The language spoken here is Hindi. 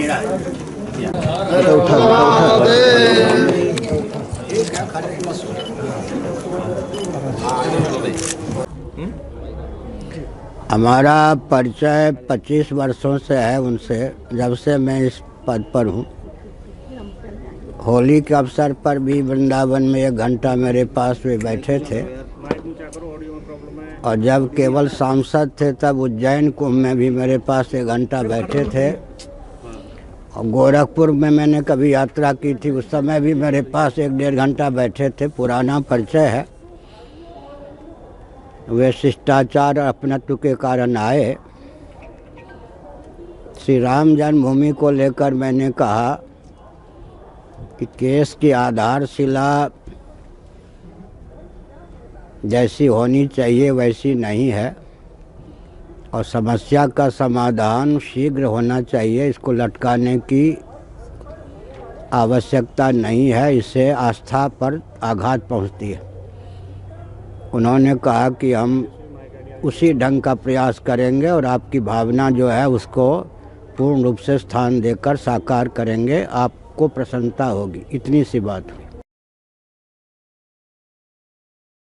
मेरा है। हमारा परिचय 25 वर्षों से है उनसे, जब से मैं इस पद पर हूँ। होली के अवसर पर भी वृंदावन में 1 घंटा मेरे पास वे बैठे थे, और जब केवल सांसद थे तब उज्जैन कुंभ में भी मेरे पास 1 घंटा बैठे थे, और गोरखपुर में मैंने कभी यात्रा की थी उस समय भी मेरे पास 1-1.5 घंटा बैठे थे। पुराना परिचय है। वे शिष्टाचार और अपनत्व के कारण आए। श्री राम जन्मभूमि को लेकर मैंने कहा कि केस की आधारशिला जैसी होनी चाहिए वैसी नहीं है, और समस्या का समाधान शीघ्र होना चाहिए। इसको लटकाने की आवश्यकता नहीं है, इससे आस्था पर आघात पहुंचती है। उन्होंने कहा कि हम उसी ढंग का प्रयास करेंगे और आपकी भावना जो है उसको पूर्ण रूप से स्थान देकर साकार करेंगे, आपको प्रसन्नता होगी। इतनी सी बात।